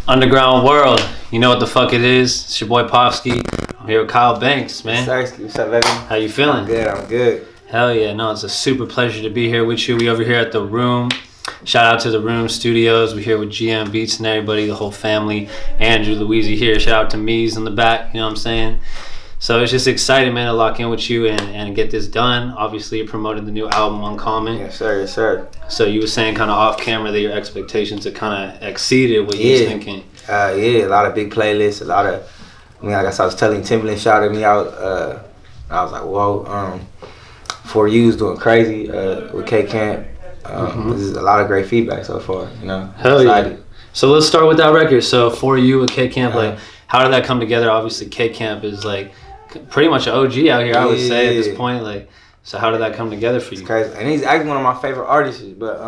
Underground world, you know what the fuck it is. It's your boy Pofsky. I'm here with Kyle Banks, man. What's up, baby? How you feeling? I'm good. Hell yeah, no, it's a super pleasure to be here with you. We over here at The Room. Shout out to The Room Studios. We're here with GM Beats and everybody, the whole family. Andrew, Louise here. Shout out to Mies in the back, you know what I'm saying? So it's just exciting, man, to lock in with you and get this done. Obviously, you promoted the new album, Uncommon. Yes, sir. Yes, sir. So you were saying kind of off camera that your expectations had kind of exceeded what you was thinking. Yeah, a lot of big playlists, a lot of, like I was telling Timbaland shouted me out. I was like, whoa, For You's doing crazy with K-Camp. This is a lot of great feedback so far, you know. Hell yeah. So let's start with that record. So For You with K-Camp, like, how did that come together? Obviously, K-Camp is like pretty much an OG out here, I would say, at this point. Like, so how did that come together for you? It's crazy. And he's actually one of my favorite artists, but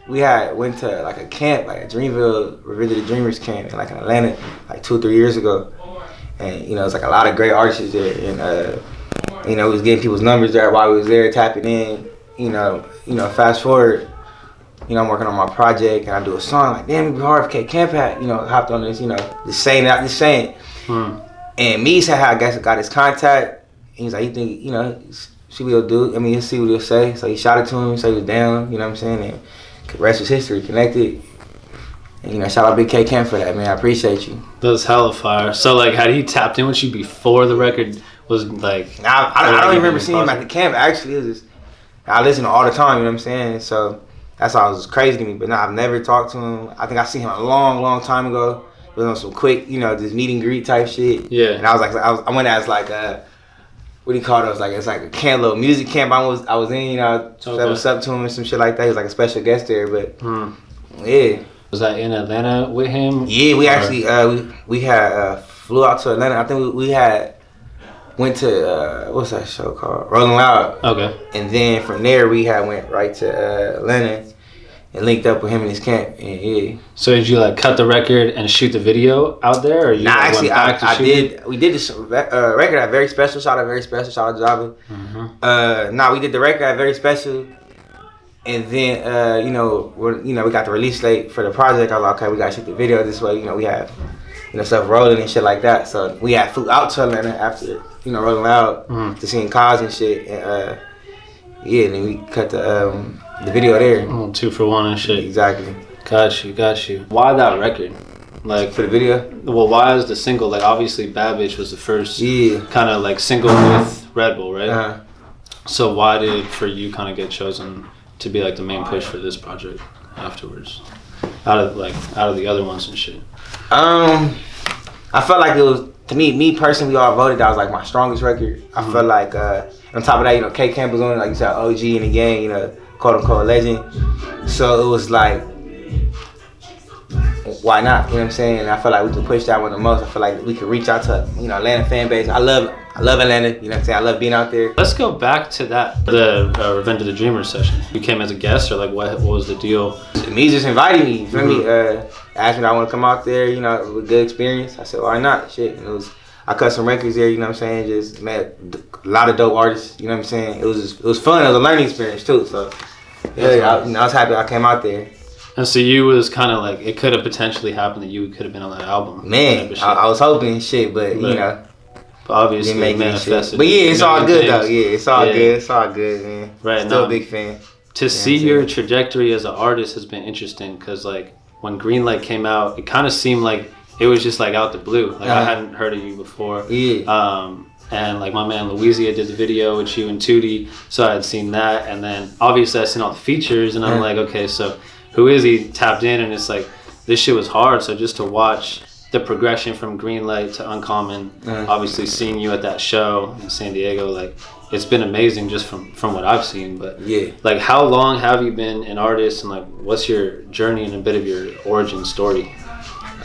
we went to like a camp, like a Dreamville, Revenge of the Dreamers camp in like in Atlanta, like 2 or 3 years ago. And you know, it's like a lot of great artists there, and you know, we was getting people's numbers there while we was there, tapping in. You know, fast forward, you know, I'm working on my project and I do a song like, damn, it'd be hard if K-Camp had, you know, hopped on this, you know, just saying. And me said, I guess I got his contact. And he's like, you think, you know, see what he'll do? I mean, he'll see what he'll say. So he shot it to him, so he was down, you know what I'm saying? And the rest is history, connected. And, you know, shout out Big K-Camp for that, man. I appreciate you. That's hella fire. So, like, had he tapped in with you before the record was, like... I don't even remember seeing him at the camp. Actually, it was just, I listen to all the time, you know what I'm saying? So that's why it was crazy to me. But no, I've never talked to him. I think I seen him a long time ago. It was on some quick, you know, just meet and greet type shit. Yeah. And I was like, I went as like what do you call it? It's like a camp, little music camp I was in, you know, said what's up to him and some shit like that. He was like a special guest there, but yeah. Was that in Atlanta with him? Yeah, we actually we had flew out to Atlanta. I think we had went to what's that show called? Rolling Loud. Okay. And then from there we went right to Atlanta and linked up with him in his camp. And yeah. So did you like cut the record and shoot the video out there, or you? Nah, actually, went back to I shoot did. it? We did this record at Very Special. Shout out Very Special. Shout out Java. We did the record at Very Special, and then you know we got the release date for the project. I was like, okay, we gotta shoot the video this way. You know, we have stuff rolling and shit like that. So we had flew out to Atlanta after Rolling Loud to seeing cars and shit. And and then we cut the video there. 2 for 1 and shit. Exactly. Got you. Why that record? Like for the video? Well, why is the single? Like obviously, Bad Bitch was the first kind of like single with Red Bull, right? So why did For You kind of get chosen to be like the main push for this project afterwards, out of the other ones and shit? I felt like it was, to me personally, we all voted that was like my strongest record. I felt like on top of that, you know, K-Camp was on it, like you said, OG in the game, you know, quote unquote legend. So it was like, why not? You know what I'm saying? And I feel like we could push that one the most. I feel like we could reach out to, you know, Atlanta fan base. I love Atlanta, you know what I'm saying? I love being out there. Let's go back to that, the Revenge of the Dreamers session. You came as a guest, or like what was the deal? Me just invited me, you feel me? Asked me if I want to come out there, you know, with a good experience. I said, why not? Shit. And I cut some records there, you know what I'm saying? Just met a lot of dope artists, you know what I'm saying? It was fun. It was a learning experience too. So I was happy I came out there. And so you was kind of like, it could have potentially happened that you could have been on that album. Man, I was hoping shit, but you know. But obviously it manifested. But yeah, it's all good though. Yeah, it's all good. It's all good, man. Right. Still a big fan. To see your trajectory as an artist has been interesting, because like when Greenlight came out, it kind of seemed like it was just like out the blue. Like I hadn't heard of you before. Yeah. And like my man Louisia did the video with you and Tootie, so I had seen that, and then obviously I seen all the features, and I'm like, okay, so who is he? Tapped in, and it's like this shit was hard. So just to watch the progression from Greenlight to Uncommon, obviously seeing you at that show in San Diego, like it's been amazing just from what I've seen. But like how long have you been an artist, and like what's your journey and a bit of your origin story?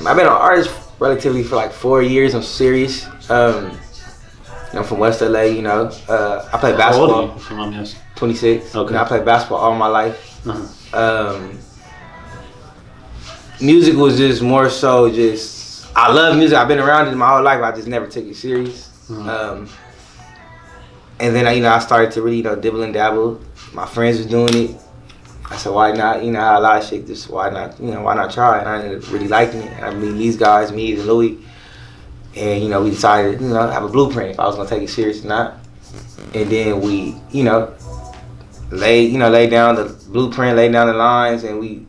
I've been an artist relatively for like 4 years. I'm serious. I'm from West LA, you know. I played basketball. How old are you, if you mind me asking? 26. Okay. You know, I played basketball all my life. Music was just more so just, I love music. I've been around it my whole life. I just never took it serious. And then, you know, I started to really, you know, dibble and dabble. My friends was doing it. I said, why not? You know how a lot of shit, just why not? You know, why not try? And I ended up really liking it. I mean, these guys, me and Louis, and you know, we decided, you know, have a blueprint if I was gonna take it serious or not. And then we, you know, lay down the blueprint, lay down the lines, and we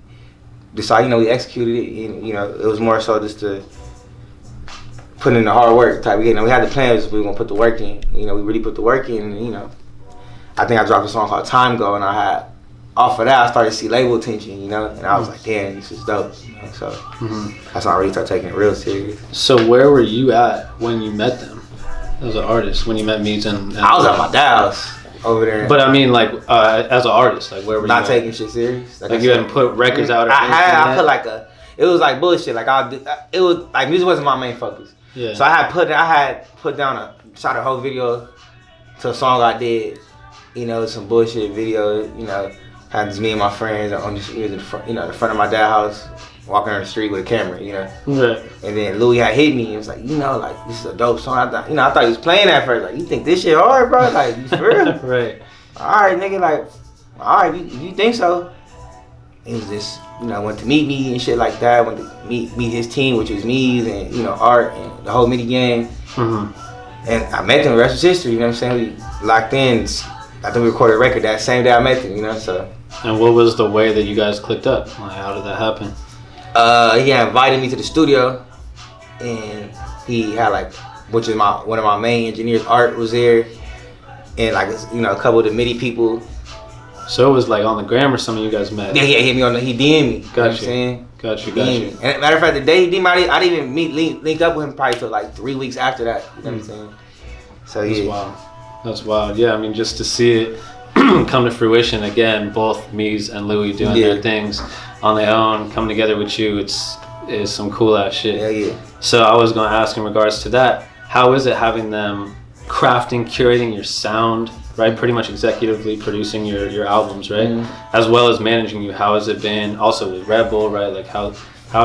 decided, you know, we executed it. And you know, it was more so just to put in the hard work type. You know, we had the plans, we were gonna put the work in. You know, we really put the work in. And, you know, I think I dropped a song called Time Go, and I had, off of that, I started to see label attention, you know, and I was like, damn, this is dope. You know? So that's when I really started taking it real serious. So where were you at when you met them as an artist? When you met Meads and I was at my dad's house over there. But I mean, like, as an artist, like, where were you not taking shit serious? Like you hadn't put records out or anything? I put like it was like bullshit. Like it was like music wasn't my main focus. Yeah. So I had put down shot a whole video to a song I did. You know, some bullshit video. You know, had just me and my friends on the front, you know, the front of my dad's house, walking on the street with a camera. You know. Right. And then Louis had hit me and was like, you know, like this is a dope song. I thought he was playing at first. Like, you think this shit hard, bro? Like, you for real? Right. All right, nigga. Like, all right, you think so? It was just, you know, went to meet me and shit like that. Went to meet his team, which was me and, you know, Art and the whole mini gang. Mm-hmm. And I met them. The rest was history. You know what I'm saying? We locked in. I think we recorded a record that same day I met them. You know, so. And what was the way that you guys clicked up? Like, how did that happen? He had invited me to the studio, and he had like, which is one of my main engineers, Art was there, and like, you know, a couple of the MIDI people. So it was like on the gram or something you guys met? Yeah, he hit me he DM'd me. You know what I'm saying? Got you. And matter of fact, the day he DM'd me, I didn't even link up with him probably till like 3 weeks after that. You know what I'm saying? So yeah. That's wild. That's wild. Yeah, I mean, just to see it come to fruition again, both Meads and Louis doing their things on their own, coming together with you, is some cool ass shit. Yeah, yeah. So I was going to ask in regards to that, how is it having them crafting, curating your sound, right? Pretty much executively producing your albums, right? Mm-hmm. As well as managing you. How has it been also with Red Bull, right? Like how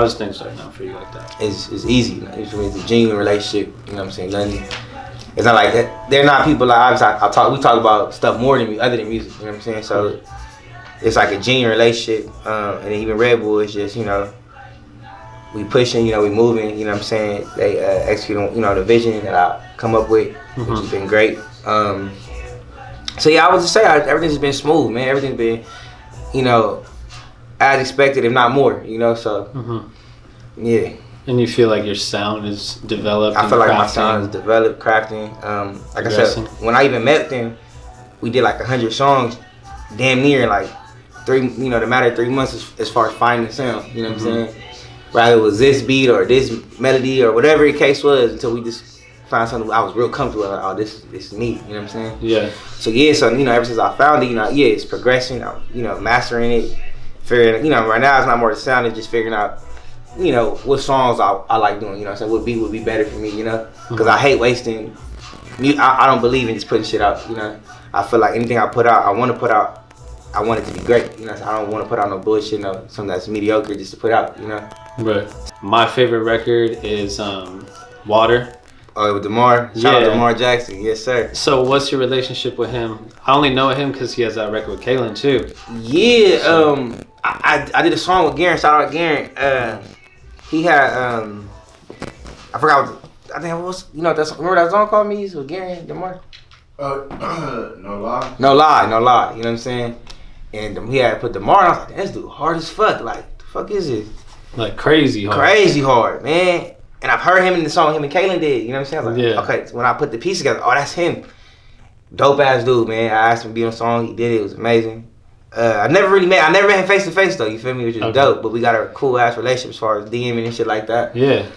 is things right now for you like that? It's easy. It's a genuine relationship. You know what I'm saying? It's not like that. They're not people like we talk about stuff more than other than music. You know what I'm saying? So it's like a genuine relationship. And then even Red Bull is just, you know, we pushing, you know, we moving. You know what I'm saying? They execute on, you know, the vision that I come up with, which has been great. So yeah, I would just say everything's been smooth, man. Everything's been, you know, as expected, if not more. You know, so yeah. And you feel like your sound is developed? I feel like my sound is developed, crafting. Like I said, when I even met them, we did like 100 songs, damn near like the matter of 3 months as far as finding the sound. You know what I'm saying? Rather it was this beat or this melody or whatever the case was, until we just found something I was real comfortable with. Like, oh, this is me. You know what I'm saying? Yeah. So yeah, so you know, ever since I found it, you know, yeah, it's progressing. I'm, you know, mastering it, figuring. You know, right now it's not more the sound; it's just figuring out, you know, what songs I like doing. You know, so what beat would be better for me. You know, because I hate wasting. I don't believe in just putting shit out. You know, I feel like anything I put out, I want to put out. I want it to be great. You know, so I don't want to put out no bullshit, no something that's mediocre just to put out. You know. Right. My favorite record is Water. Oh, with Damar. Shout out to Damar Jackson. Yes, sir. So what's your relationship with him? I only know him because he has that record with Kalan too. Yeah. So. I did a song with Garen. Shout out to Garen. He had I forgot. I think it was, you know, remember that song called Me with Garen Damar? No lie. No lie. You know what I'm saying? And he had put Damar. And I was like, this dude hard as fuck. Like, the fuck is it? Like crazy hard. Crazy hard, man. And I've heard him in the song him and Kalan did. You know what I'm saying? I was like, okay. So when I put the piece together, oh, that's him. Dope ass dude, man. I asked him to be on the song. He did it. It was amazing. I never met him face to face though. You feel me? Which is dope. But we got a cool ass relationship as far as DMing and shit like that. Yeah.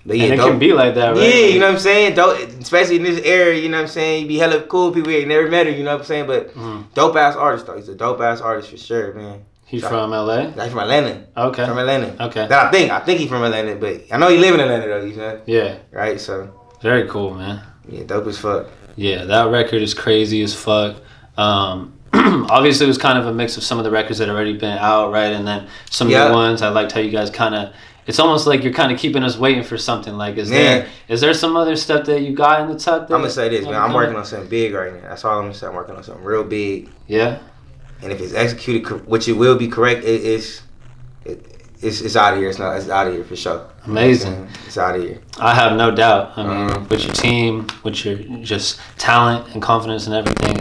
But yeah, and it can be like that, right? Yeah, you know what I'm saying? Dope, especially in this area, you know what I'm saying? You be hella cool people, you ain't never met her, you know what I'm saying? But dope ass artist though. He's a dope ass artist for sure, man. He's from LA? He's from Atlanta. Okay. From Atlanta. Okay. That I think he's from Atlanta, but I know he live in Atlanta though, you know? Yeah. Right, so. Very cool, man. Yeah, dope as fuck. Yeah, that record is crazy as fuck. Obviously it was kind of a mix of some of the records that had already been out, right? And then some of the ones I liked how you guys kind of, it's almost like you're kind of keeping us waiting for something. Like, is there some other stuff that you got in the tuck? I'm gonna say this, man. I'm working on something big right now. That's all I'm gonna say. I'm working on something real big. Yeah. and if it's executed, which it will be correct, it's out of here. It's out of here for sure. Amazing. It's out of here. I have no doubt. I mean, with your team, with your just talent and confidence and everything,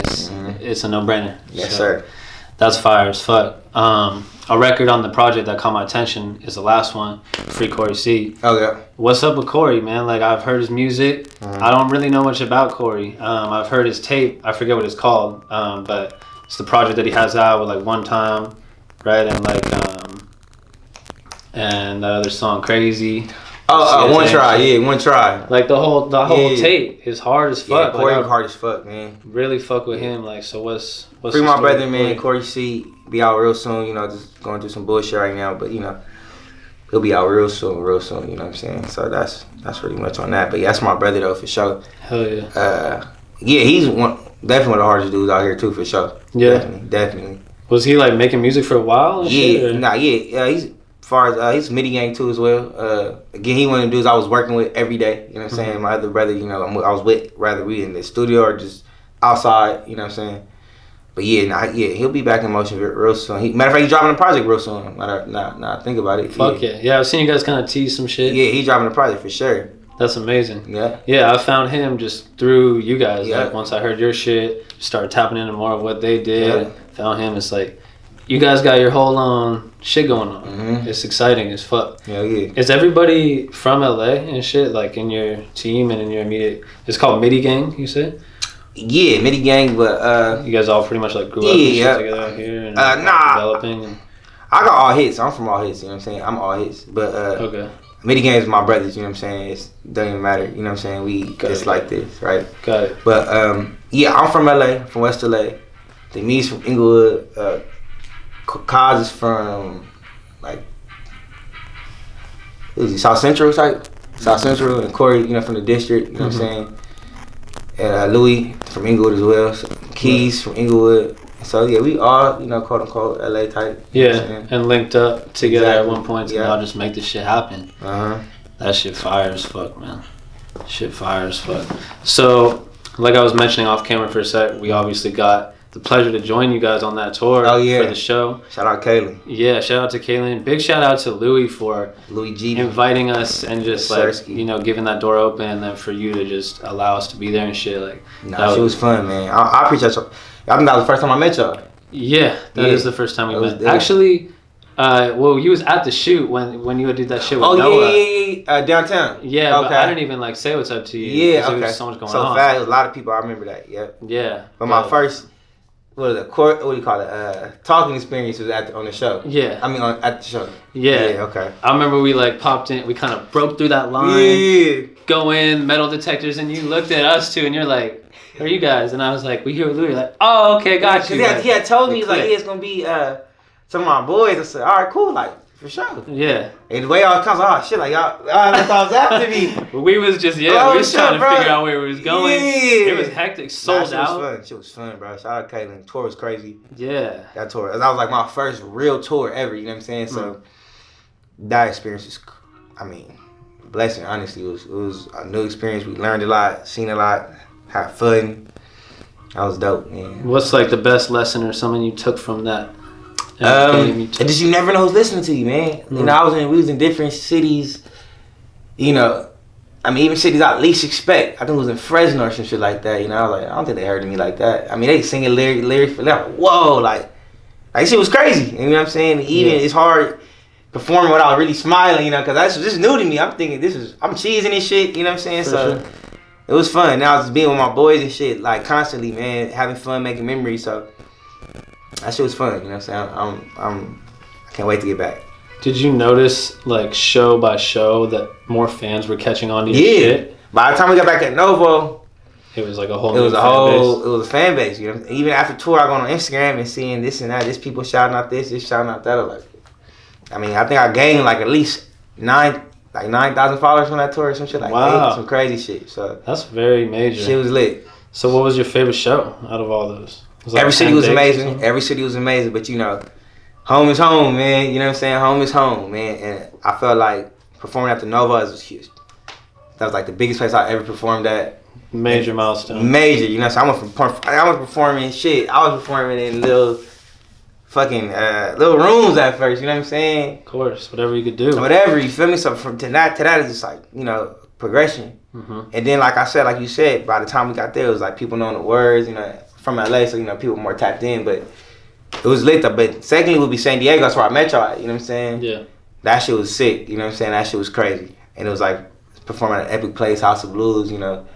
it's a no-brainer. Yes, sir. That's fire as fuck. A record on the project that caught my attention is the last one, Free Corey C. Oh yeah. What's up with Corey, man? Like, I've heard his music. I don't really know much about Corey. I've heard his tape. I forget what it's called. But it's the project that he has out with like One Time, right? And like and that other song, Crazy. One Try. Yeah, One Try. Like the whole tape is hard as fuck. Yeah, Corey like, hard as fuck, man. Really fuck with him. Like, so what's Free my brother, man. Corey C. Be out real soon. You know, just going through some bullshit right now, but you know, he'll be out real soon. You know what I'm saying? So that's pretty much on that. But yeah, that's my brother though, for sure. Hell yeah. Yeah, he's definitely one of the hardest dudes out here too, for sure. Yeah, definitely. Was he like making music for a while? He's MIDI gang too as well. Again, he one of the dudes I was working with every day. You know what I'm saying? My other brother, you know, I was with, rather we in the studio or just outside. You know what I'm saying? But he'll be back in motion real soon. Matter of fact, he's dropping a project real soon. Now I think about it. Fuck yeah! I've seen you guys kind of tease some shit. Yeah, he's dropping a project for sure. That's amazing. Yeah. Yeah, I found him just through you guys. Yeah. Like, once I heard your shit, started tapping into more of what they did. Yeah. Found him. It's like, you guys got your whole own shit going on. It's exciting as fuck. Yeah. Is everybody from LA and shit, like in your team and in your immediate? It's called MIDI Gang, you said? Yeah, MIDI Gang, but you guys all pretty much like grew up and shit together out here and developing. And... I got all hits. I'm from all hits. You know what I'm saying? I'm all hits, but okay. MIDI Gang is my brothers. You know what I'm saying? It doesn't even matter. You know what I'm saying? We just like this, right? Got it. But yeah, I'm from LA, from West LA. The me's from Inglewood. Kaz is from like South Central type. South Central, and Corey, you know, from the district. You know what I'm saying? And Louis from Inglewood as well. So Keys from Inglewood. So yeah, we all, you know, quote unquote LA type. Yeah, and linked up together at one point to now just make this shit happen. That shit fire as fuck, man. Shit fire as fuck. So, like I was mentioning off camera for a sec, we obviously got the pleasure to join you guys on that tour for the show. Shout out Kalan. Yeah, shout out to Kalan. Big shout out to Louis for inviting us and just like, you know, giving that door open, and then for you to just allow us to be there and shit. Like, nah, it was fun, man. I appreciate y'all. I think that was the first time I met y'all. Yeah, that is the first time we met. Actually, well, you was at the shoot when you did that shit with Noah. Yeah, downtown. Yeah, okay. But I didn't even like say what's up to you. Yeah, okay. There was so much going on. So fast, a lot of people. I remember that. Yeah. Yeah. But my first, what do you call it? Talking experience was on the show. Yeah. I mean, at the show. Yeah. Yeah. Okay. I remember we like popped in. We kind of broke through that line. Yeah. Go in, metal detectors, and you looked at us too, and you're like, "Who are you guys?" And I was like, "We here with Louis." Like, "Oh, okay, got you." He had told me, he's like, "Yeah, it's gonna be some of my boys." I said, "All right, cool, like for sure." Yeah. And the way y'all comes, oh shit, like y'all thought was after me. We was just we was trying to figure out where we was going. Yeah. It was hectic, sold out. Shit was fun, bro. Shout out Kalan. Tour was crazy. Yeah. That tour. That was like my first real tour ever. You know what I'm saying? So that experience is, I mean, blessing. Honestly, it was a new experience. We learned a lot, seen a lot, had fun. That was dope, man. What's like the best lesson or something you took from that? Just you never know who's listening to you, man. You know, we was in different cities. You know, I mean, even cities I least expect. I think it was in Fresno or some shit like that. You know, I was like, I don't think they heard of me like that. I mean, they singing lyrics for that. Whoa, like shit was crazy. You know what I'm saying? Even it's hard performing without really smiling. You know, because that's just new to me. I'm thinking I'm cheesing this shit. You know what I'm saying? So it was fun. Now just being with my boys and shit, like constantly, man, having fun, making memories. So. That shit was fun, you know what I'm saying? I can't wait to get back. Did you notice, like, show by show that more fans were catching on to your shit? By the time we got back at Novo, it was like a whole it was a fan base, you know? Even after tour, I go on Instagram and seeing this and that, this people shouting out this shouting out that. I was like, I mean, I think I gained like at least 9,000 followers from that tour or some shit like that. Some crazy shit. So that's very major. Shit was lit. So what was your favorite show out of all those? Every city was amazing. Every city was amazing, but you know, home is home, man. You know what I'm saying? Home is home, man. And I felt like performing at the Nova was huge. That was like the biggest place I ever performed at. Major milestone. Major, you know. So I was performing shit. I was performing in little fucking little rooms at first. You know what I'm saying? Of course, whatever you could do. Whatever, you feel me? So from to that is just like, you know, progression. Mm-hmm. And then like I said, like you said, by the time we got there, it was like people knowing the words, you know, from LA, so you know people more tapped in. But it was lit though. But secondly would be San Diego. That's where I met y'all at. You know what I'm saying? Yeah. That shit was sick. You know what I'm saying? That shit was crazy. And it was like performing at an epic place, House of Blues. You know,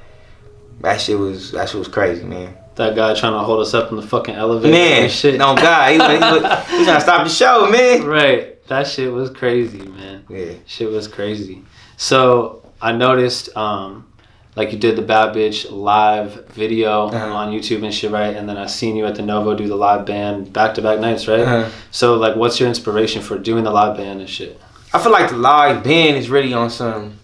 that shit was crazy, man. That guy trying to hold us up in the fucking elevator. Man, and shit. No God, he was trying to stop the show, man. Right. That shit was crazy, man. Yeah. Shit was crazy. So I noticed, like you did the Bad Bitch live video on YouTube and shit, right? And then I seen you at the Novo do the live band back-to-back nights, right? So like, what's your inspiration for doing the live band and shit? I feel like the live band is really on some,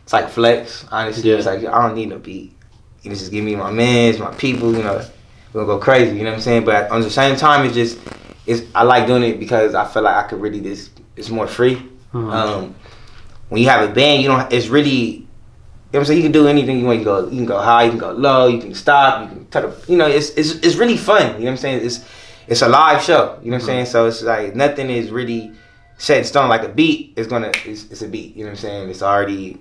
it's like flex, honestly. Yeah. It's like, I don't need no beat. You just give me my mans, my people, you know, we're gonna go crazy, you know what I'm saying? But on the same time, I like doing it because I feel like I could really it's more free. Mm-hmm. When you have a band, it's really, you know what I'm saying? You can do anything you want. You can go high, you can go low, you can stop, you can you know, it's really fun, you know what I'm saying? It's a live show, you know what I'm saying? So it's like nothing is really set in stone. Like a beat it's a beat, you know what I'm saying? It's already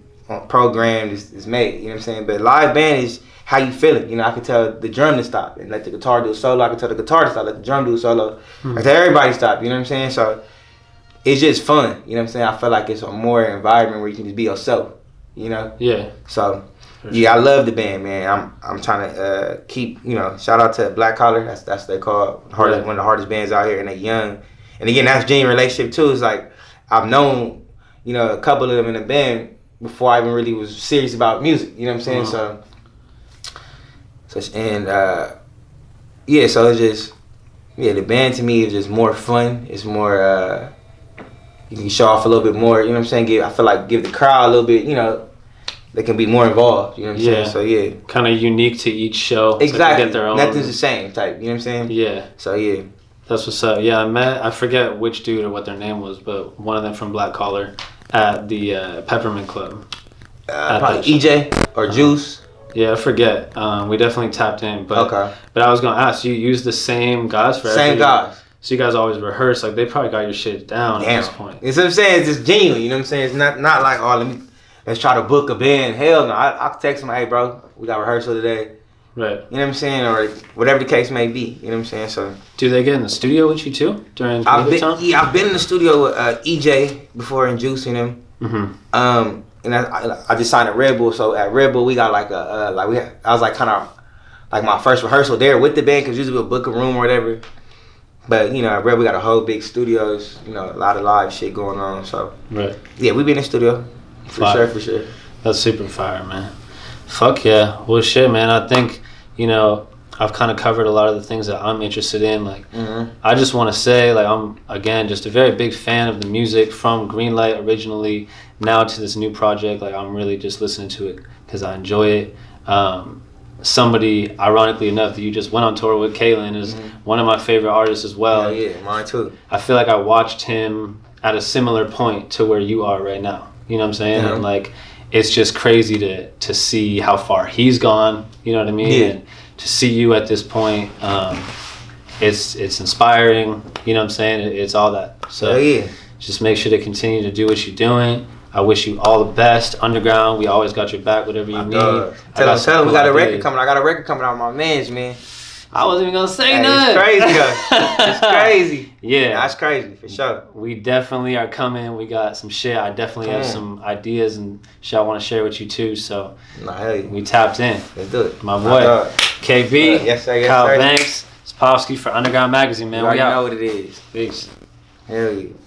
programmed, it's made, you know what I'm saying? But live band is how you feel it. You know, I can tell the drum to stop and let the guitar do a solo. I can tell the guitar to stop, let the drum do a solo. I can tell everybody stop, you know what I'm saying? So it's just fun, you know what I'm saying? I feel like it's a more environment where you can just be yourself, you know? Yeah. So yeah, I love the band, man. I'm trying to keep, you know, shout out to Black Collar. That's what they call one of the hardest bands out here, and they're young. And again, that's genuine relationship too. It's like I've known, you know, a couple of them in the band before I even really was serious about music, you know what I'm saying? So it's just, the band to me is just more fun. It's more, you can show off a little bit more, you know what I'm saying? I feel like give the crowd a little bit, you know, they can be more involved, you know what I'm saying? So yeah. Kind of unique to each show. Exactly. So they get their own. Nothing's the same type, you know what I'm saying? Yeah. So yeah. That's what's up. Yeah, I forget which dude or what their name was, but one of them from Black Collar at the Peppermint Club. Probably EJ or Juice. Yeah, I forget. We definitely tapped in, but I was gonna ask, you use the same guys for same guys. So you guys always rehearse, like they probably got your shit down at this point. You know what I'm saying? It's just genuine, you know what I'm saying? It's not like, let's try to book a band. Hell no. I'll text them, hey bro, we got rehearsal today. Right. You know what I'm saying? Or whatever the case may be. You know what I'm saying? So do they get in the studio with you too during I've time? been in the studio with EJ before and Juice and them. Mm-hmm. And I just signed at Red Bull. So at Red Bull we got like I was like kind of like my first rehearsal there with the band, because usually we'll book a room or whatever. But you know, at Red Bull we got a whole big studios. You know, a lot of live shit going on. So right. Yeah, we been in the studio for sure. That's super fire, man. Fuck yeah. Well, shit, man. I think, you know, I've kind of covered a lot of the things that I'm interested in. Like, I just want to say, like, I'm, again, just a very big fan of the music from Greenlight originally, now to this new project. Like, I'm really just listening to it because I enjoy it. Somebody, ironically enough, that you just went on tour with, Kalan, is one of my favorite artists as well. Yeah, mine too. I feel like I watched him at a similar point to where you are right now. You know what I'm saying? Yeah. And, like, it's just crazy to see how far he's gone, you know what I mean? Yeah. And to see you at this point, it's inspiring, you know what I'm saying? It's all that. So just make sure to continue to do what you're doing. I wish you all the best. Underground, we always got your back, whatever you need. Tell them we got a record coming. I got a record coming out with my mans, man. I wasn't even gonna say nothing. It's crazy though. It's crazy. Yeah. That's crazy for sure. We definitely are coming. We got some shit. I definitely have some ideas and shit I want to share with you too. So we tapped in. Let's do it. My boy, KB, yes sir, Kyle Banks, it's Pofsky for Underground Magazine, man. You already know what it is. Peace. Hell yeah.